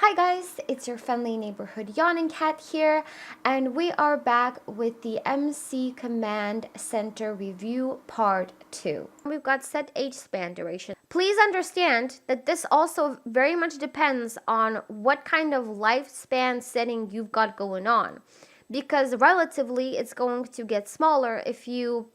Hi guys, it's your friendly neighborhood AYawningCat here, and we are back with the MC Command Center Review Part 2. We've got set age span duration. Please understand that this also very much depends on what kind of lifespan setting you've got going on, because relatively it's going to get smaller if you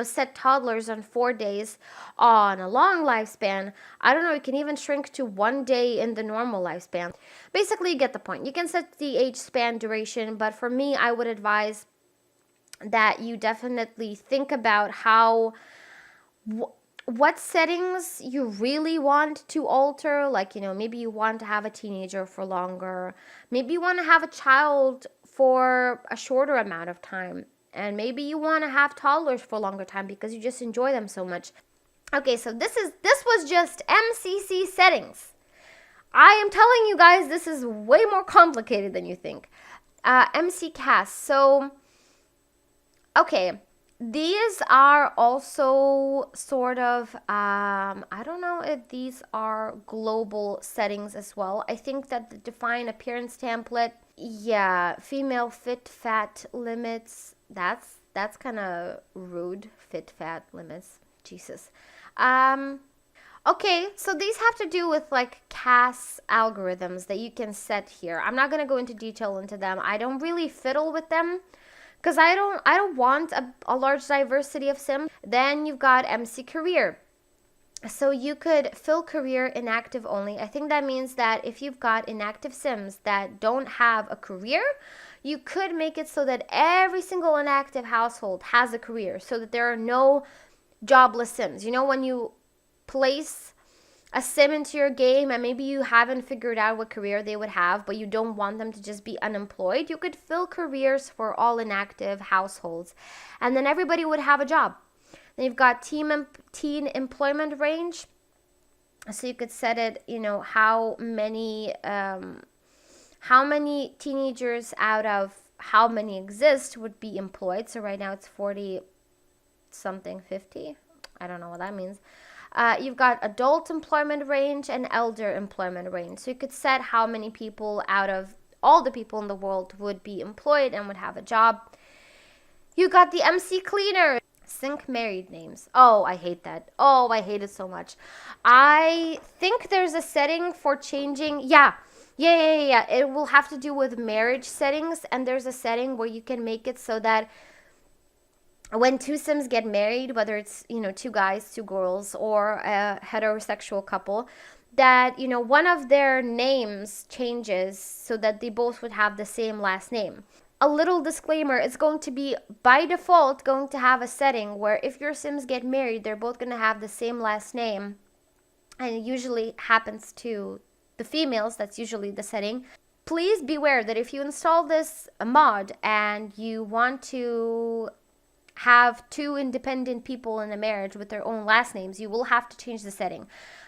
set toddlers on 4 days on a long lifespan. I don't know, you can even shrink to 1 day in the normal lifespan. Basically, you get the point. You can set the age span duration, but for me, I would advise that you definitely think about what settings you really want to alter. Like, maybe you want to have a teenager for longer. Maybe you want to have a child for a shorter amount of time. And maybe you want to have toddlers for a longer time because you just enjoy them so much. Okay, so this was just MCC settings. I am telling you guys, this is way more complicated than you think. MC cast. So, okay, these are also sort of, I don't know if these are global settings as well. I think that the define appearance template, yeah, female fit fat limits, that's kind of rude. Fit fat limits, Jesus. Okay, so these have to do with like CAS algorithms that you can set here. I'm not gonna go into detail into them. I don't really fiddle with them because I don't want a large diversity of sims. Then you've got MC career. So you could fill career inactive only. I think that means that if you've got inactive sims that don't have a career, you could make it so that every single inactive household has a career so that there are no jobless sims. When you place a sim into your game and maybe you haven't figured out what career they would have, but you don't want them to just be unemployed, you could fill careers for all inactive households and then everybody would have a job. Then you've got teen employment range. So you could set it, how many teenagers out of how many exist would be employed. So right now it's 40 something, 50. I don't know what that means. You've got adult employment range and elder employment range. So you could set how many people out of all the people in the world would be employed and would have a job. You got the MC cleaner. Sync married names. Oh, I hate that. Oh, I hate it so much. I think there's a setting for changing. Yeah. It will have to do with marriage settings, and there's a setting where you can make it so that when two sims get married, whether it's, two guys, two girls, or a heterosexual couple, that, one of their names changes so that they both would have the same last name. A little disclaimer, it's going to be by default going to have a setting where if your sims get married, they're both going to have the same last name. And it usually happens to the females. That's usually the setting. Please beware that if you install this mod and you want to have two independent people in a marriage with their own last names, you will have to change the setting.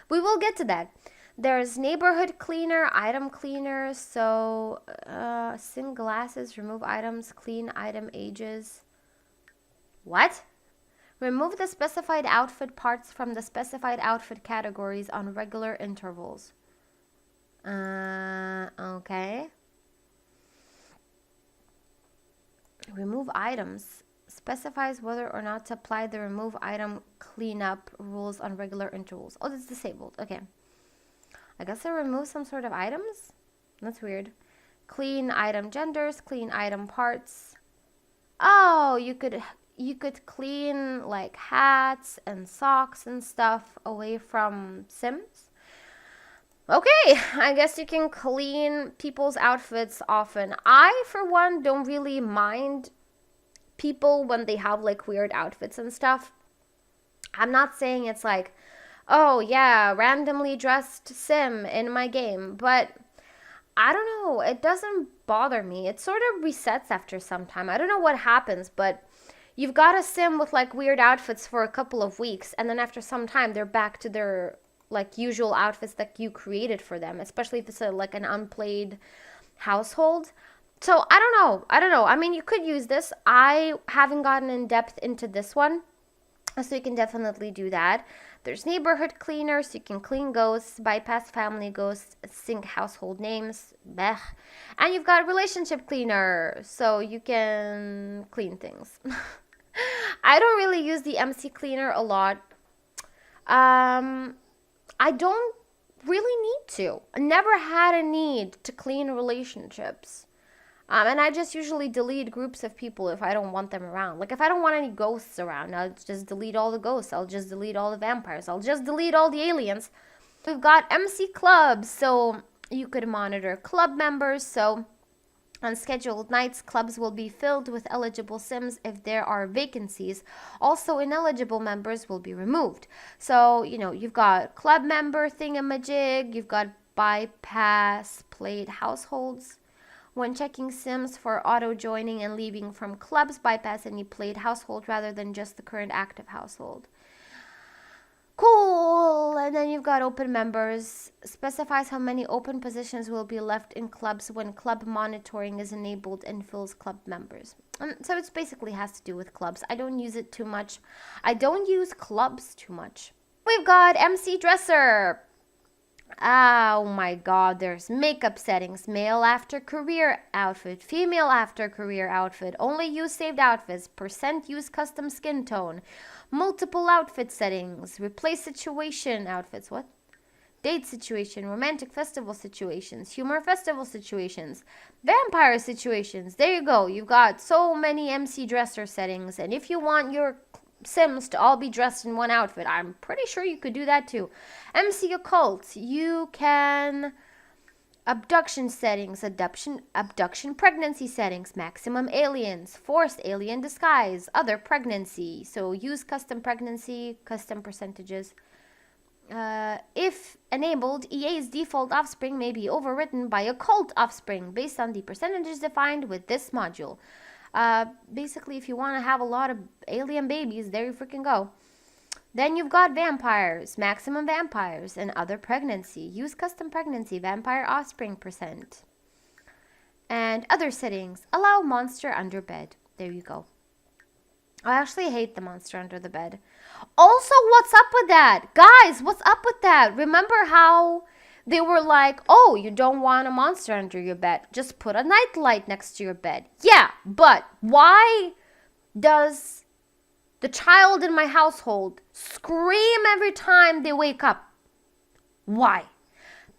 We will get to that. There's neighborhood cleaner, item cleaner, so sim glasses, remove items, clean item ages. What? Remove the specified outfit parts from the specified outfit categories on regular intervals. Okay. Remove items. Specifies whether or not to apply the remove item cleanup rules on regular intervals. Oh, that's disabled. Okay. I guess I remove some sort of items? That's weird. Clean item genders, clean item parts. Oh, you could clean like hats and socks and stuff away from sims. Okay, I guess you can clean people's outfits often. I, for one, don't really mind people when they have like weird outfits and stuff. I'm not saying it's like, oh yeah, randomly dressed sim in my game, but I don't know, it doesn't bother me. It sort of resets after some time. I don't know what happens, but you've got a sim with like weird outfits for a couple of weeks, and then after some time they're back to their like usual outfits that you created for them, especially if it's like an unplayed household. So I don't know. I mean, you could use this. I haven't gotten in depth into this one. So you can definitely do that. There's neighborhood cleaner, so you can clean ghosts, bypass family ghosts, sync household names, bleh. And you've got relationship cleaner, so you can clean things. I don't really use the MC cleaner a lot. I don't really need to. I never had a need to clean relationships. And I just usually delete groups of people if I don't want them around. Like, if I don't want any ghosts around, I'll just delete all the ghosts. I'll just delete all the vampires. I'll just delete all the aliens. We've got MC clubs, so you could monitor club members. So on scheduled nights, clubs will be filled with eligible Sims if there are vacancies. Also, ineligible members will be removed. So, you've got club member thingamajig, you've got bypass played households. When checking Sims for auto-joining and leaving from clubs, bypass any played household rather than just the current active household. Cool! And then you've got open members. Specifies how many open positions will be left in clubs when club monitoring is enabled and fills club members. So it basically has to do with clubs. I don't use it too much. I don't use clubs too much. We've got MC Dresser. Oh my god, there's makeup settings. Male after career outfit, female after career outfit, only use saved outfits, percent use custom skin tone, multiple outfit settings, replace situation outfits, what? Date situation, romantic festival situations, humor festival situations, vampire situations. There you go. You've got so many MC Dresser settings, and if you want your Sims to all be dressed in one outfit, I'm pretty sure you could do that too. MC Occult, you can abduction settings, abduction pregnancy settings, maximum aliens, forced alien disguise, other pregnancy. So use custom pregnancy, custom percentages. If enabled, EA's default offspring may be overwritten by occult offspring based on the percentages defined with this module. Basically, if you want to have a lot of alien babies, there you freaking go. Then you've got vampires, maximum vampires, and other pregnancy. Use custom pregnancy, vampire offspring percent. And other settings, allow monster under bed. There you go. I actually hate the monster under the bed. Also, what's up with that? Guys, what's up with that? Remember how they were like, oh, you don't want a monster under your bed. Just put a nightlight next to your bed. Yeah, but why does the child in my household scream every time they wake up? Why?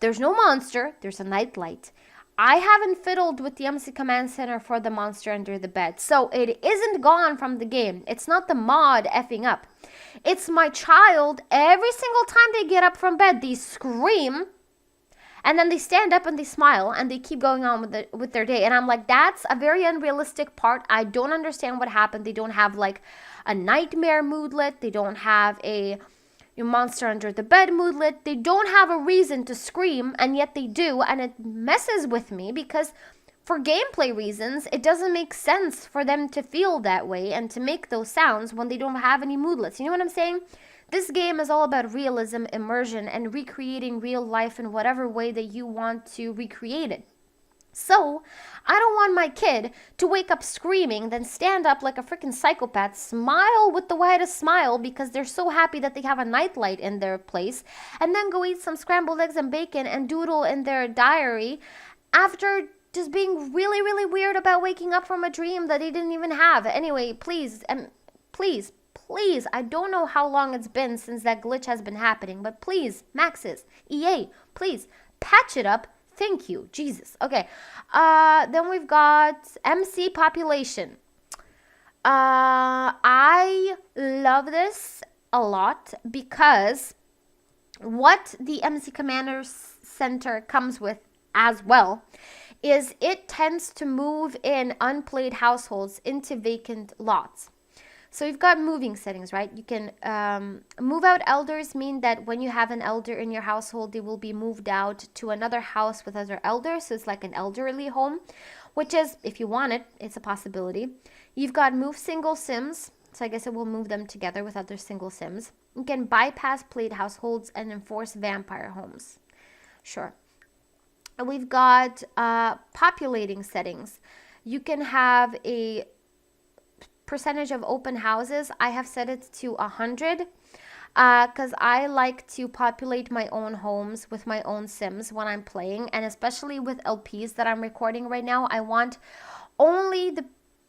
There's no monster. There's a nightlight. I haven't fiddled with the MC Command Center for the monster under the bed, so it isn't gone from the game. It's not the mod effing up. It's my child. Every single time they get up from bed, they scream. And then they stand up and they smile and they keep going on with their day. And I'm like, that's a very unrealistic part. I don't understand what happened. They don't have like a nightmare moodlet. They don't have a monster under the bed moodlet. They don't have a reason to scream, and yet they do. And it messes with me because for gameplay reasons, it doesn't make sense for them to feel that way and to make those sounds when they don't have any moodlets. You know what I'm saying? This game is all about realism, immersion, and recreating real life in whatever way that you want to recreate it. So, I don't want my kid to wake up screaming, then stand up like a freaking psychopath, smile with the widest smile because they're so happy that they have a nightlight in their place, and then go eat some scrambled eggs and bacon and doodle in their diary after just being really, really weird about waking up from a dream that they didn't even have. Anyway, please, I don't know how long it's been since that glitch has been happening, but please, Maxis, EA, please, patch it up. Thank you, Jesus. Okay, then we've got MC population. I love this a lot because what the MC Commander Center comes with as well is it tends to move in unplayed households into vacant lots. So you've got moving settings, right? You can move out elders mean that when you have an elder in your household, they will be moved out to another house with other elders. So it's like an elderly home, which is, if you want it, it's a possibility. You've got move single sims. So I guess it will move them together with other single sims. You can bypass played households and enforce vampire homes. Sure. And we've got populating settings. You can have a percentage of open houses, I have set it to 100 because I like to populate my own homes with my own Sims when I'm playing, and especially with LPs that I'm recording right now, I want only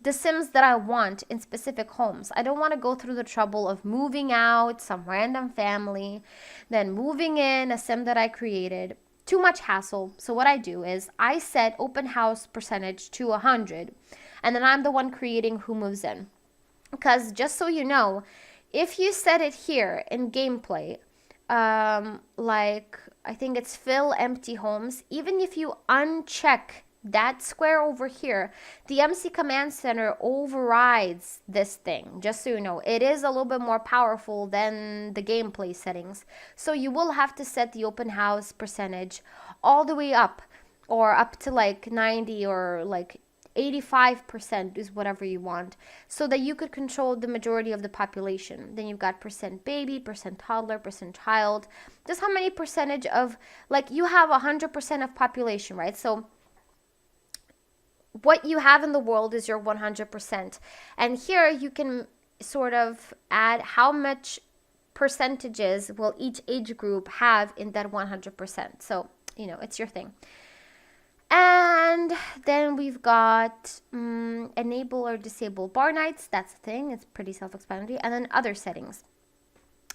the Sims that I want in specific homes. I don't want to go through the trouble of moving out some random family, then moving in a Sim that I created. Too much hassle. So what I do is I set open house percentage to 100, and then I'm the one creating who moves in. Because just so you know, if you set it here in gameplay, like I think it's fill empty homes, even if you uncheck that square over here, the MC Command Center overrides this thing. Just so you know, it is a little bit more powerful than the gameplay settings. So you will have to set the open house percentage all the way up, or up to like 90 or like 85% is whatever you want, so that you could control the majority of the population. Then you've got percent baby, percent toddler, percent child. Just how many percentage of, like, you have 100% of population, right? So what you have in the world is your 100%. And here you can sort of add how much percentages will each age group have in that 100%. So, you know, it's your thing. And then we've got enable or disable bar nights. That's the thing. It's pretty self-explanatory. And then other settings.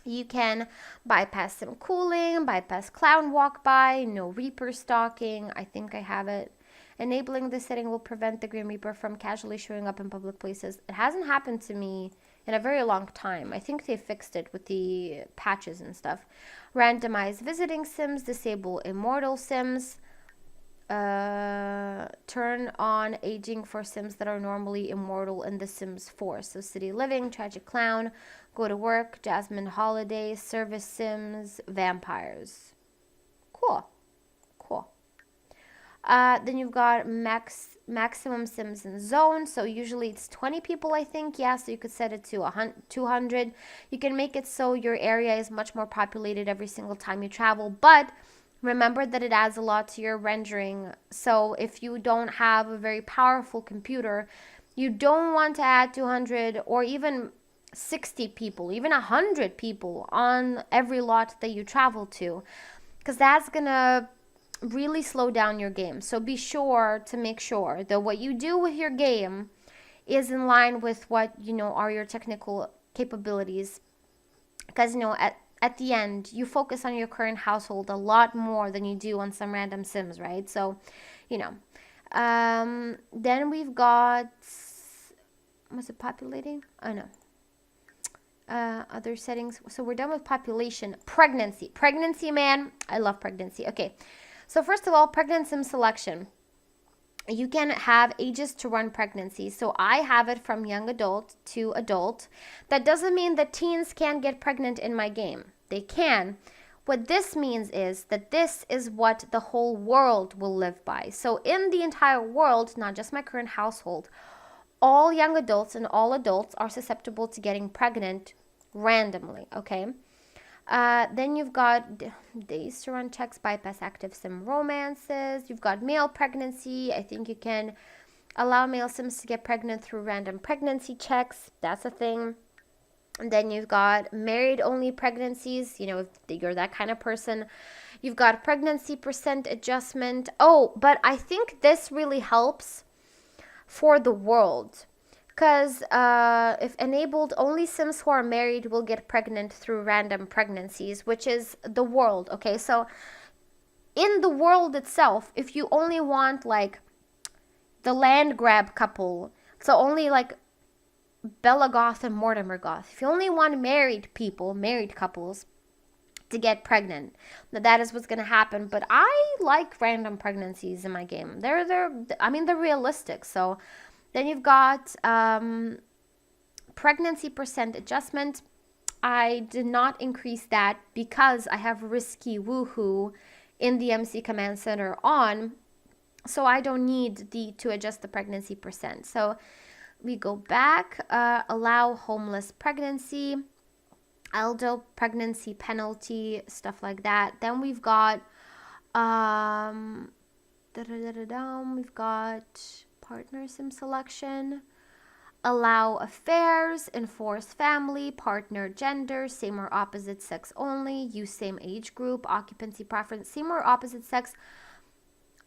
You can bypass sim cooling, bypass clown walk by, no Reaper stalking. I think I have it. Enabling this setting will prevent the Grim Reaper from casually showing up in public places. It hasn't happened to me in a very long time. I think they fixed it with the patches and stuff. Randomize visiting sims, disable immortal sims. Turn on aging for Sims that are normally immortal in The Sims 4. So City Living, Tragic Clown, Go to Work, Jasmine Holiday, Service Sims, Vampires. Cool. Then you've got maximum Sims in zone. So usually it's 20 people, I think. Yeah, so you could set it to 200. You can make it so your area is much more populated every single time you travel. But remember that it adds a lot to your rendering. So if you don't have a very powerful computer, you don't want to add 200 or even 60 people, even 100 people on every lot that you travel to, because that's going to really slow down your game. So be sure to make sure that what you do with your game is in line with what, you know, are your technical capabilities. Because, you know, at the end, you focus on your current household a lot more than you do on some random Sims, right? So, you know. Then we've got, was it populating? Oh, no. Other settings. So we're done with population. Pregnancy. Pregnancy, man. I love pregnancy. Okay. So first of all, pregnant Sim selection. You can have ages to run pregnancy. So I have it from young adult to adult. That doesn't mean that teens can't get pregnant in my game. They can. What this means is that this is what the whole world will live by. So in the entire world, not just my current household, all young adults and all adults are susceptible to getting pregnant randomly, okay? Then you've got days to run checks, bypass active sim romances. You've got male pregnancy. I think you can allow male sims to get pregnant through random pregnancy checks. That's a thing. And then you've got married only pregnancies. You know, if you're that kind of person. You've got pregnancy percent adjustment. Oh, but I think this really helps for the world. Because if enabled, only Sims who are married will get pregnant through random pregnancies, which is the world, okay? So in the world itself, if you only want, like, the land grab couple, so only, like, Bella Goth and Mortimer Goth, if you only want married people, married couples, to get pregnant, that is what's going to happen. But I like random pregnancies in my game. They're realistic, so... Then you've got pregnancy percent adjustment. I did not increase that because I have risky woohoo in the MC Command Center on, so I don't need to adjust the pregnancy percent. So we go back, allow homeless pregnancy, Aldo pregnancy penalty, stuff like that. Then we've got we've got partner sim selection, allow affairs, enforce family, partner, gender, same or opposite sex only, use same age group, occupancy preference, same or opposite sex.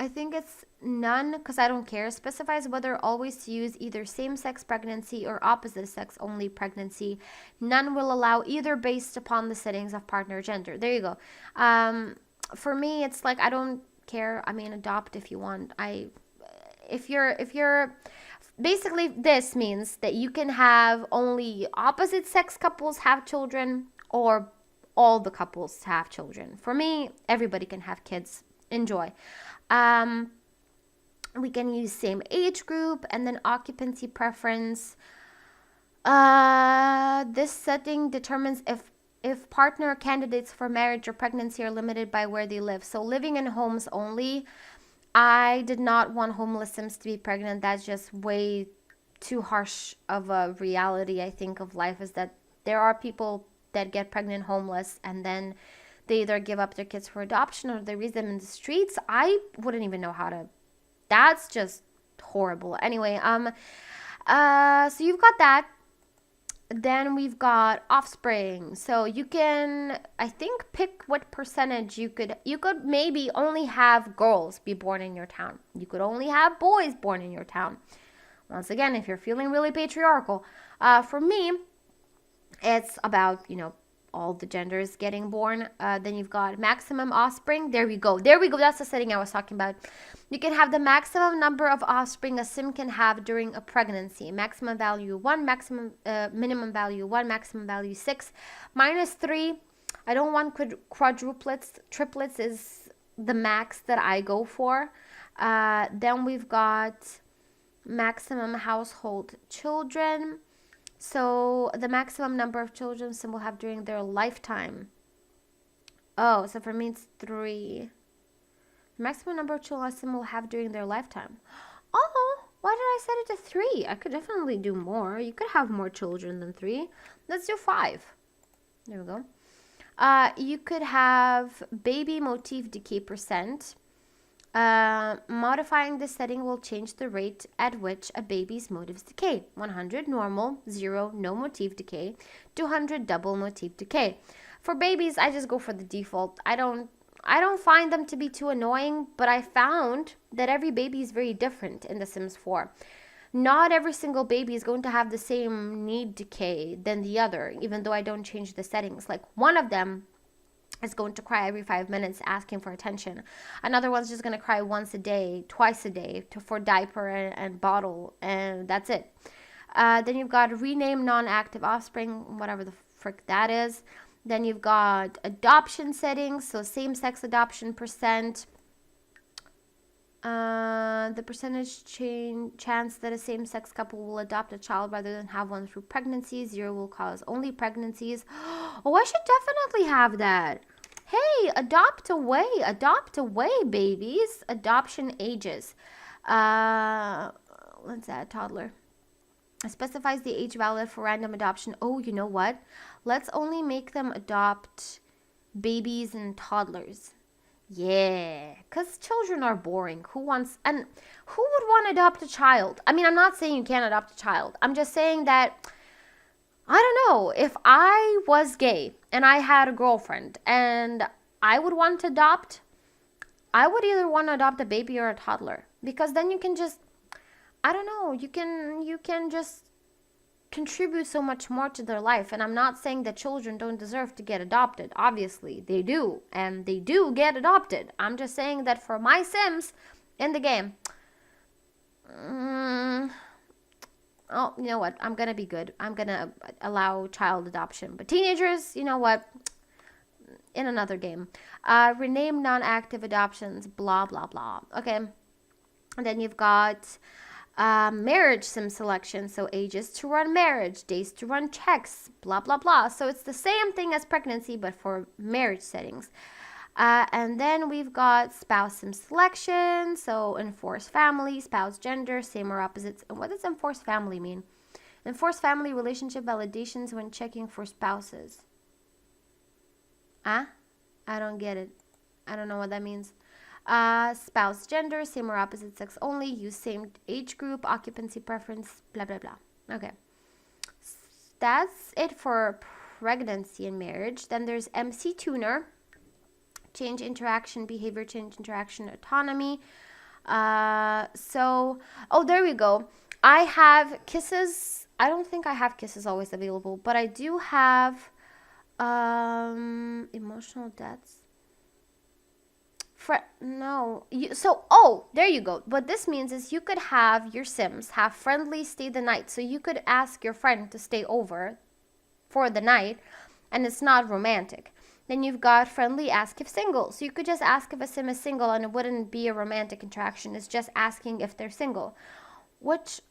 I think it's none because I don't care. Specifies whether always to use either same-sex pregnancy or opposite-sex only pregnancy. None will allow either based upon the settings of partner gender. There you go. For me, it's like I don't care. I mean, adopt if you want. If you're basically, this means that you can have only opposite-sex couples have children or all the couples have children. For me, everybody can have kids. Enjoy. We can use same age group and then occupancy preference. This setting determines if partner candidates for marriage or pregnancy are limited by where they live. So living in homes only. I did not want homeless Sims to be pregnant. That's just way too harsh of a reality, I think, of life, is that there are people that get pregnant homeless and then they either give up their kids for adoption or they raise them in the streets. I wouldn't even know how to. That's just horrible. Anyway, so you've got that. Then we've got offspring. So you can, I think, pick what percentage you could maybe only have girls be born in your town. You could only have boys born in your town. Once again, if you're feeling really patriarchal. For me, it's about, all the genders getting born. Then you've got maximum offspring. There we go. That's the setting I was talking about. You can have the maximum number of offspring a sim can have during a pregnancy. Maximum value 1, minimum value 1, maximum value 6, -3. I don't want quadruplets. Triplets is the max that I go for. Then we've got maximum household children. So the maximum number of children some will have during their lifetime. Oh, so for me it's 3. The maximum number of children some will have during their lifetime. Oh, why did I set it to 3? I could definitely do more. You could have more children than 3. Let's do 5. There we go. You could have baby motif decay percent. Modifying this setting will change the rate at which a baby's motifs decay. 100 normal, 0 no motif decay, 200 double motif decay. For babies, I just go for the default. I don't find them to be too annoying, but I found that every baby is very different in The Sims 4. Not every single baby is going to have the same need decay than the other, even though I don't change the settings. Like one of them is going to cry every 5 minutes asking for attention. Another one's just going to cry once a day, twice a day for diaper and bottle, and that's it. Then you've got rename non-active offspring, whatever the frick that is. Then you've got adoption settings, so same-sex adoption percent. The percentage chance that a same-sex couple will adopt a child rather than have one through pregnancy. 0 will cause only pregnancies. Oh, I should definitely have that. Hey, adopt away, babies. Adoption ages. Let's add toddler. It specifies the age valid for random adoption. Oh, you know what? Let's only make them adopt babies and toddlers. Yeah, because children are boring. Who would want to adopt a child? I mean, I'm not saying you can't adopt a child. I'm just saying that, I don't know, if I was gay and I had a girlfriend and I would want to adopt, I would either want to adopt a baby or a toddler, because then you can just, I don't know, you can just contribute so much more to their life. And I'm not saying that children don't deserve to get adopted. Obviously, they do, and they do get adopted. I'm just saying that for my Sims in the game, oh, you know what? I'm going to be good. I'm going to allow child adoption. But teenagers, you know what? In another game. Rename non-active adoptions, blah, blah, blah. Okay. And then you've got marriage sim selection. So ages to run marriage, days to run checks, blah, blah, blah. So it's the same thing as pregnancy, but for marriage settings. And then we've got spouse sim selection. So enforce family, spouse gender, same or opposites. And what does enforce family mean? Enforce family relationship validations when checking for spouses. I don't get it. I don't know what that means. Spouse gender, same or opposite sex only, use same age group, occupancy preference, blah, blah, blah. Okay. That's it for pregnancy and marriage. Then there's MC Tuner. Change interaction, behavior change interaction, autonomy. Oh, there we go. I have kisses. I don't think I have kisses always available, but I do have emotional debts. No. There you go. What this means is you could have your Sims have friendly stay the night. So you could ask your friend to stay over for the night, and it's not romantic. Then you've got friendly ask if single. So you could just ask if a Sim is single, and it wouldn't be a romantic interaction. It's just asking if they're single, which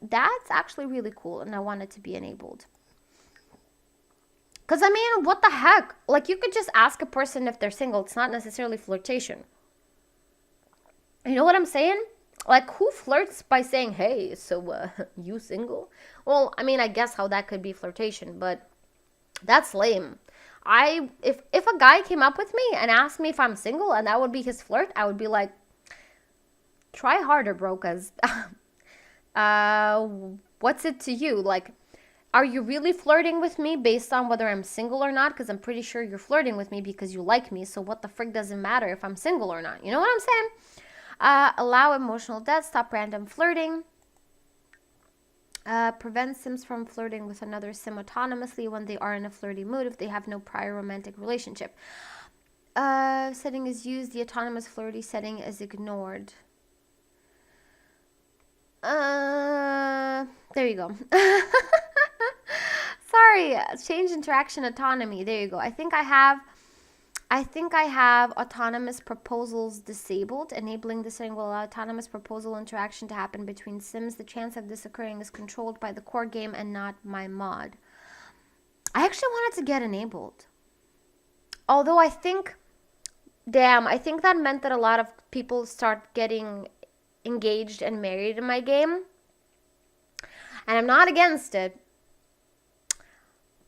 that's actually really cool, and I want it to be enabled. Because, I mean, what the heck? Like, you could just ask a person if they're single. It's not necessarily flirtation. You know what I'm saying? Like, who flirts by saying, hey, so, you single? Well, I mean, I guess how that could be flirtation, but that's lame. If a guy came up with me and asked me if I'm single and that would be his flirt, I would be like, try harder, bro, because, what's it to you? Like, are you really flirting with me based on whether I'm single or not? Because I'm pretty sure you're flirting with me because you like me. So what the frick does it matter if I'm single or not? You know what I'm saying? Allow emotional debt. Stop random flirting. Prevent Sims from flirting with another Sim autonomously when they are in a flirty mood if they have no prior romantic relationship. Setting is used. The autonomous flirty setting is ignored. There you go. Sorry, change interaction autonomy. There you go. I think I have autonomous proposals disabled. Enabling the setting will allow autonomous proposal interaction to happen between Sims. The chance of this occurring is controlled by the core game and not my mod. I actually wanted to get enabled. Although I think that meant that a lot of people start getting engaged and married in my game. And I'm not against it.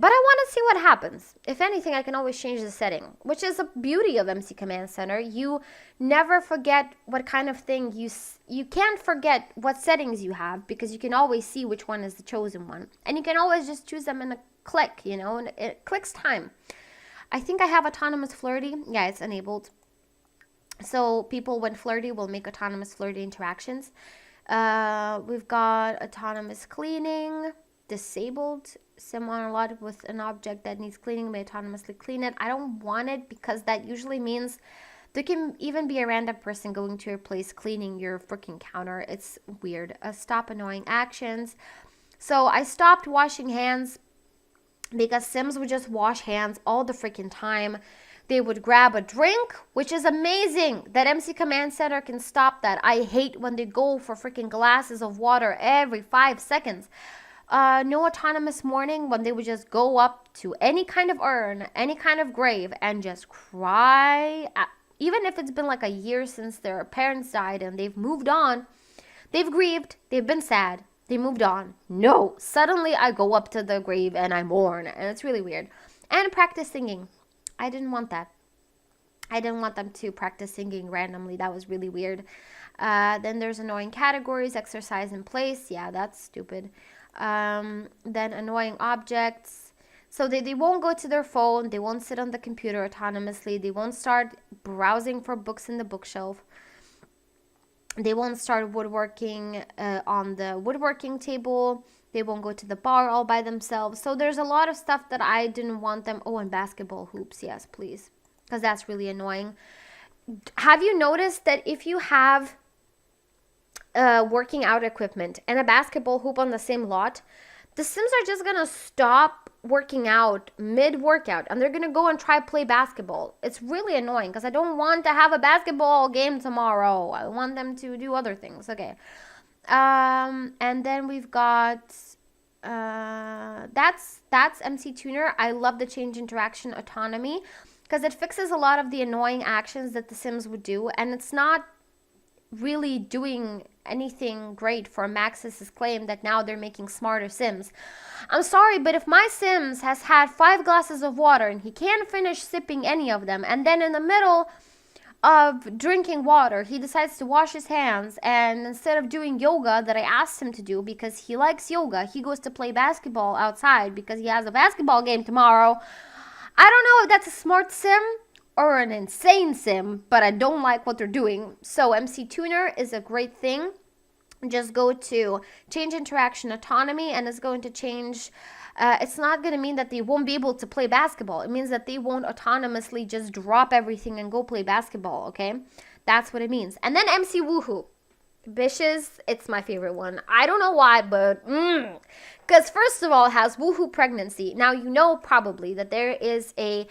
But I want to see what happens. If anything, I can always change the setting, which is a beauty of MC Command Center. You never forget what kind of thing you can't forget what settings you have because you can always see which one is the chosen one. And you can always just choose them in a click, you know, and it clicks time. I think I have autonomous flirty. Yeah, it's enabled. So people when flirty will make autonomous flirty interactions. We've got autonomous cleaning, disabled. Sim on a lot with an object that needs cleaning may autonomously clean it. I don't want it because that usually means there can even be a random person going to your place cleaning your freaking counter. It's weird. Stop annoying actions. So I stopped washing hands because Sims would just wash hands all the freaking time. They would grab a drink, which is amazing that MC Command Center can stop that. I hate when they go for freaking glasses of water every 5 seconds. No autonomous mourning when they would just go up to any kind of urn, any kind of grave, and just cry. Even if it's been like a year since their parents died and they've moved on, they've grieved, they've been sad, they moved on. No, suddenly I go up to the grave and I mourn, and it's really weird. And practice singing. I didn't want that. I didn't want them to practice singing randomly. That was really weird. Then there's annoying categories, exercise in place. Yeah, that's stupid. Then annoying objects. So they won't go to their phone. They won't sit on the computer autonomously. They won't start browsing for books in the bookshelf. They won't start woodworking on the woodworking table. They won't go to the bar all by themselves. So there's a lot of stuff that I didn't want them. Oh, and basketball hoops. Yes, please. Because that's really annoying. Have you noticed that if you have working out equipment and a basketball hoop on the same lot, the Sims are just going to stop working out mid-workout and they're going to go and try play basketball. It's really annoying because I don't want to have a basketball game tomorrow. I want them to do other things. Okay. And then we've got that's MC Tuner. I love the change interaction autonomy because it fixes a lot of the annoying actions that the Sims would do, and it's not really doing anything great for Maxis's claim that now they're making smarter Sims. I'm sorry, but if my Sims has had 5 glasses of water and he can't finish sipping any of them, and then in the middle of drinking water, he decides to wash his hands, and instead of doing yoga that I asked him to do because he likes yoga, he goes to play basketball outside because he has a basketball game tomorrow. I don't know if that's a smart sim or an insane sim, but I don't like what they're doing. So MC Tuner is a great thing. Just go to change interaction autonomy, and it's going to change. It's not going to mean that they won't be able to play basketball. It means that they won't autonomously just drop everything and go play basketball, okay? That's what it means. And then MC Woohoo. Bishes, it's my favorite one. I don't know why, but because first of all, it has Woohoo pregnancy. Now, you know probably that there is a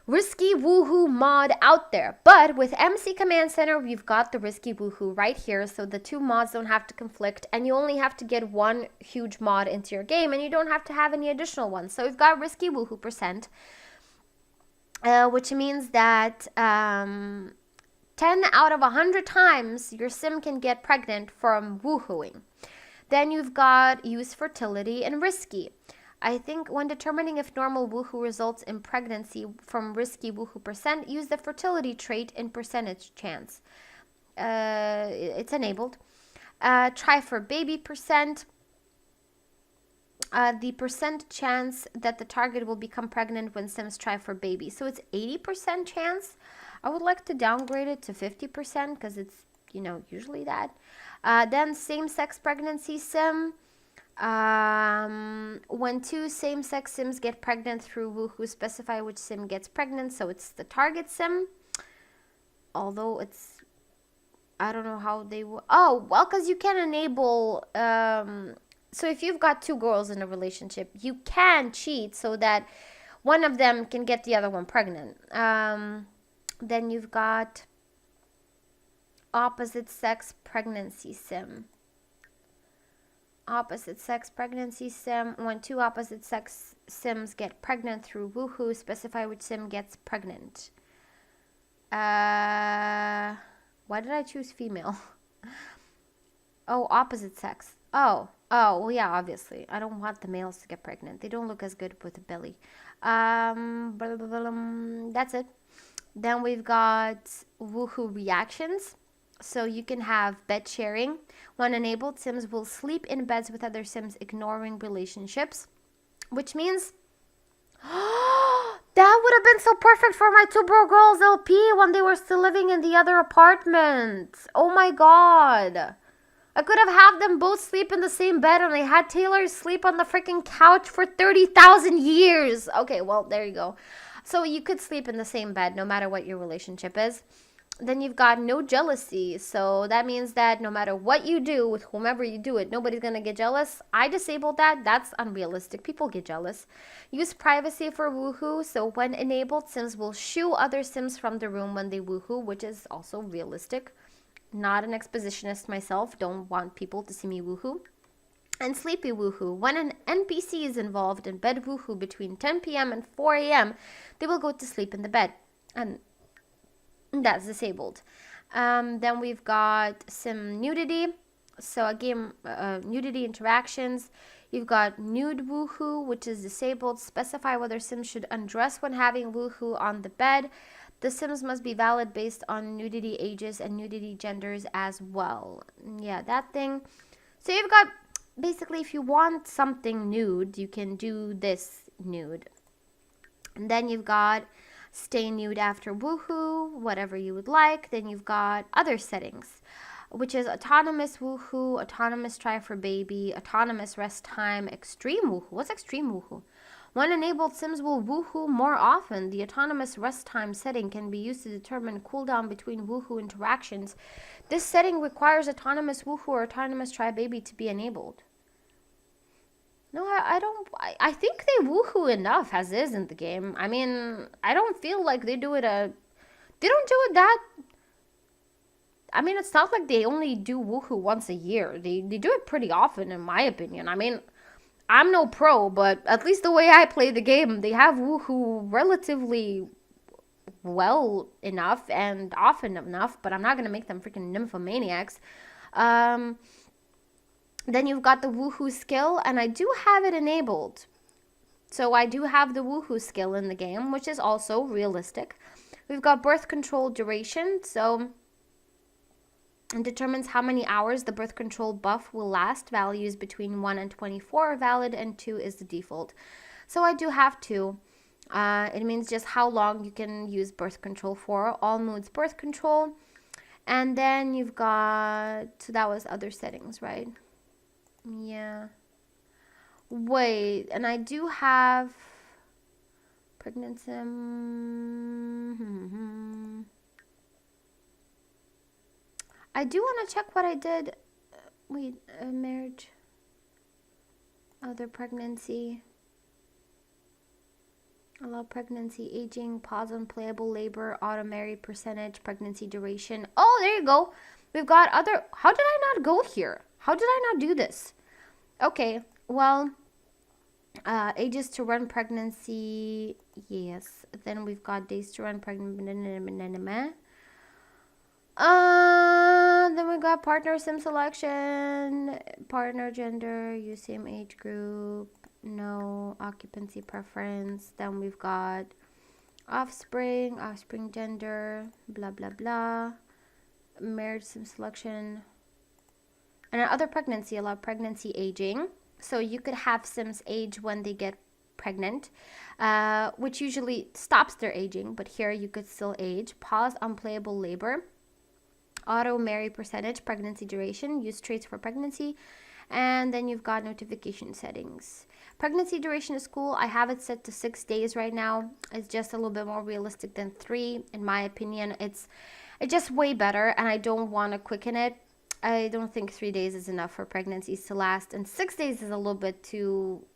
Risky Woohoo mod out there, but with MC Command Center, we've got the Risky Woohoo right here, so the two mods don't have to conflict, and you only have to get one huge mod into your game, and you don't have to have any additional ones. So we've got Risky Woohoo percent, which means that 10 out of 100 times your sim can get pregnant from woohooing. Then you've got Use Fertility and Risky. I think when determining if normal woohoo results in pregnancy from risky woohoo percent, use the fertility trait in percentage chance. It's enabled. Try for baby percent. The percent chance that the target will become pregnant when sims try for baby. So it's 80% chance. I would like to downgrade it to 50% because it's, usually that. Then same-sex pregnancy sim. When two same-sex sims get pregnant through woohoo, specify which sim gets pregnant. So it's the target sim. Although it's, I don't know how they will. Oh, well, because you can enable, so if you've got two girls in a relationship, you can cheat so that one of them can get the other one pregnant. Then you've got opposite sex pregnancy sim. Opposite sex pregnancy sim. When two opposite sex sims get pregnant through woohoo, specify which sim gets pregnant. Why did I choose female? Oh, opposite sex. Oh, well, yeah, obviously. I don't want the males to get pregnant. They don't look as good with a belly. That's it. Then we've got woohoo reactions. So you can have bed sharing. When enabled, sims will sleep in beds with other sims, ignoring relationships. Which means, that would have been so perfect for my two bro girls LP when they were still living in the other apartment. Oh my god. I could have had them both sleep in the same bed, and I had Taylor sleep on the freaking couch for 30,000 years. Okay, well, there you go. So you could sleep in the same bed no matter what your relationship is. Then you've got no jealousy. So that means that no matter what you do with whomever you do it, nobody's going to get jealous. I disabled that. That's unrealistic. People get jealous. Use privacy for woohoo. So when enabled, sims will shoo other sims from the room when they woohoo, which is also realistic. Not an expositionist myself. Don't want people to see me woohoo. And sleepy woohoo. When an NPC is involved in bed woohoo between 10 p.m. and 4 a.m., they will go to sleep in the bed. And that's disabled. Then we've got sim nudity. So again, nudity interactions. You've got nude woohoo, which is disabled. Specify whether sims should undress when having woohoo on the bed. The sims must be valid based on nudity ages and nudity genders as well. Yeah, that thing. So you've got, basically, if you want something nude, you can do this nude. And then you've got stay nude after woohoo, whatever you would like. Then you've got other settings, which is autonomous woohoo, autonomous try for baby, autonomous rest time, extreme woohoo. What's extreme woohoo? When enabled, sims will woohoo more often. The autonomous rest time setting can be used to determine cooldown between woohoo interactions. This setting requires autonomous woohoo or autonomous try baby to be enabled. No, I don't. I think they woohoo enough as is in the game. I mean, I don't feel like they do it. They don't do it that. I mean, it's not like they only do woohoo once a year. They do it pretty often, in my opinion. I mean, I'm no pro, but at least the way I play the game, they have woohoo relatively well enough and often enough, but I'm not going to make them freaking nymphomaniacs. Then you've got the woohoo skill, and I do have it enabled. So I do have the woohoo skill in the game, which is also realistic. We've got birth control duration. So it determines how many hours the birth control buff will last. Values between 1 and 24 are valid, and 2 is the default. So I do have 2. It means just how long you can use birth control for. All moods birth control. And then you've got, so that was other settings, right? Yeah. Wait, and I do have pregnancy. I do want to check what I did. Wait, marriage, other pregnancy, allow pregnancy, aging, pause on playable labor, auto marry percentage, pregnancy duration. Oh, there you go. We've got other. How did I not go here? How did I not do this? Okay, well, ages to run pregnancy. Yes. Then we've got days to run pregnancy. Then we got partner sim selection, partner gender, use same age group, no occupancy preference. Then we've got offspring gender, blah blah blah, marriage sim selection, and other pregnancy, allow pregnancy aging. So you could have sims age when they get pregnant, which usually stops their aging, but here you could still age. Pause unplayable labor, auto marry percentage, pregnancy duration, use traits for pregnancy, and then you've got notification settings. Pregnancy duration is cool. I have it set to 6 days right now. It's just a little bit more realistic than 3, in my opinion. It's just way better, and I don't want to quicken it. I don't think 3 days is enough for pregnancies to last, and 6 days is a little bit too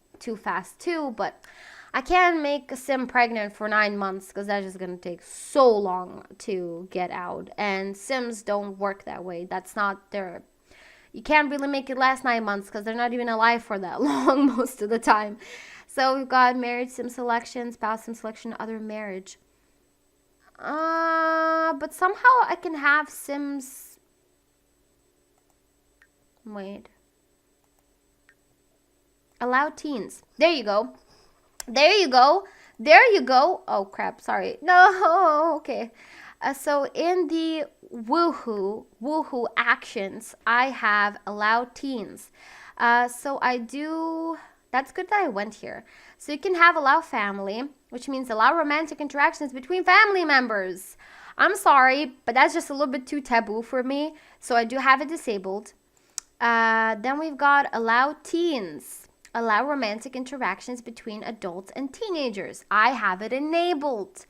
fast too, but I can't make a sim pregnant for 9 months because that's just going to take so long to get out, and sims don't work that way. That's not their... You can't really make it last 9 months because they're not even alive for that long most of the time. So we've got marriage sim selection, spouse sim selection, other marriage. But somehow I can have sims... Wait. Allow teens. There you go. There you go. There you go. Oh, crap. Sorry. No. Okay. So in the woohoo actions, I have allow teens. So I do... That's good that I went here. So you can have allow family, which means allow romantic interactions between family members. I'm sorry, but that's just a little bit too taboo for me. So I do have it disabled. Then we've got allow teens. Allow romantic interactions between adults and teenagers. I have it enabled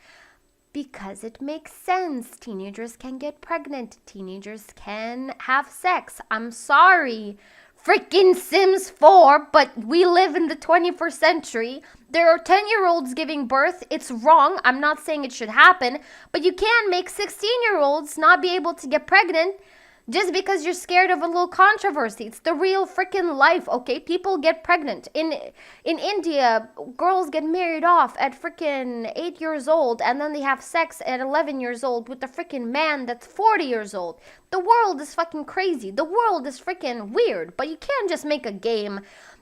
because it makes sense. Teenagers can get pregnant. Teenagers can have sex. I'm sorry, freaking Sims 4, but we live in the 21st century. There are 10-year-olds giving birth. It's wrong. I'm not saying it should happen, but you can't make 16-year-olds not be able to get pregnant just because you're scared of a little controversy. It's the real freaking life, okay? People get pregnant. In India, girls get married off at freaking 8 years old, and then they have sex at 11 years old with a freaking man that's 40 years old. The world is fucking crazy. The world is freaking weird. But you can't just make a game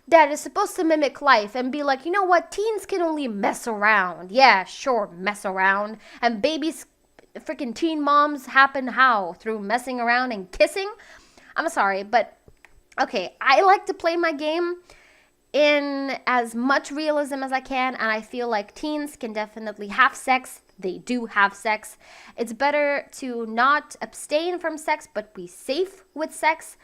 that is supposed to mimic life and be like, you know what? Teens can only mess around. Yeah, sure, mess around. And babies... Freaking teen moms happen how? Through messing around and kissing? I'm sorry, but okay, I like to play my game in as much realism as I can, and I feel like teens can definitely have sex. They do have sex. It's better to not abstain from sex, but be safe with sex.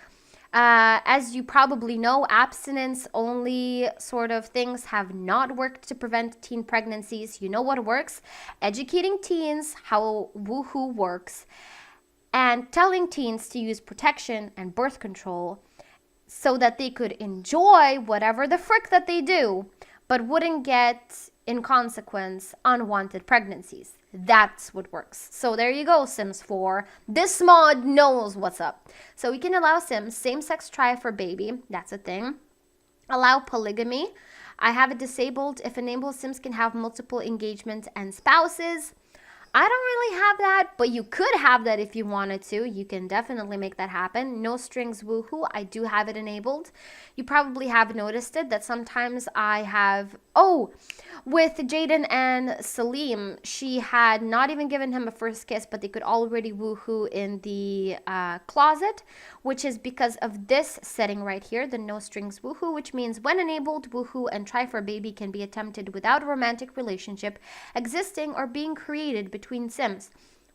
As you probably know, abstinence only sort of things have not worked to prevent teen pregnancies. You know what works? Educating teens how woohoo works and telling teens to use protection and birth control so that they could enjoy whatever the frick that they do, but wouldn't get, in consequence, unwanted pregnancies. That's what works. So there you go, Sims 4. This mod knows what's up. So we can allow Sims same-sex try for baby. That's a thing. Allow polygamy. I have it disabled. If enabled, Sims can have multiple engagements and spouses. I don't really have that, but you could have that if you wanted to. You can definitely make that happen. No strings woohoo, I do have it enabled. You probably have noticed it, that sometimes I have, with Jaden and Salim, she had not even given him a first kiss, but they could already woohoo in the closet, which is because of this setting right here, the no strings woohoo, which means when enabled, woohoo and try for baby can be attempted without a romantic relationship existing or being created between Sims,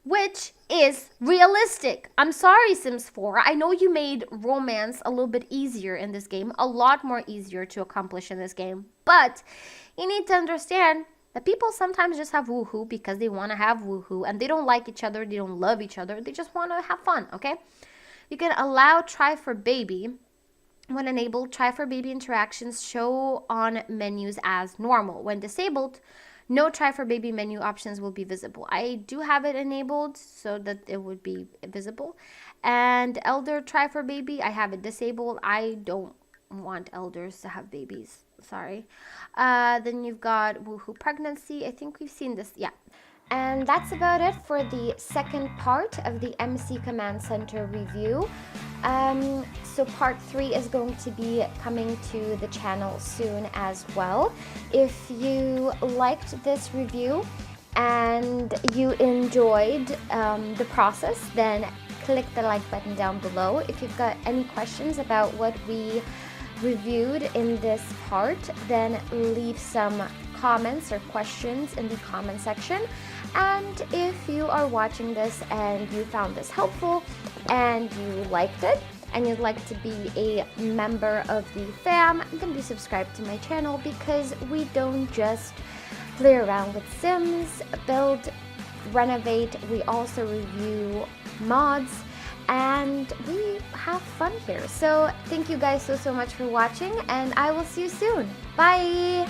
which is realistic. I'm sorry, Sims 4. I know you made romance a little bit easier in this game, a lot more easier to accomplish in this game, but you need to understand that people sometimes just have woohoo because they want to have woohoo and they don't like each other, they don't love each other, they just want to have fun, okay? You can allow try for baby. When enabled, try for baby interactions show on menus as normal. When disabled, no try for baby menu options will be visible. I do have it enabled so that it would be visible. And elder try for baby, I have it disabled. I don't want elders to have babies. Sorry. Then you've got woohoo pregnancy. I think we've seen this. Yeah. And that's about it for the second part of the MC Command Center review. So part 3 is going to be coming to the channel soon as well. If you liked this review and you enjoyed the process, then click the like button down below. If you've got any questions about what we reviewed in this part, then leave some comments or questions in the comment section. And if you are watching this and you found this helpful and you liked it and you'd like to be a member of the fam, then be subscribed to my channel, because we don't just play around with Sims, build, renovate, we also review mods and we have fun here. So thank you guys so much for watching, and I will see you soon. Bye!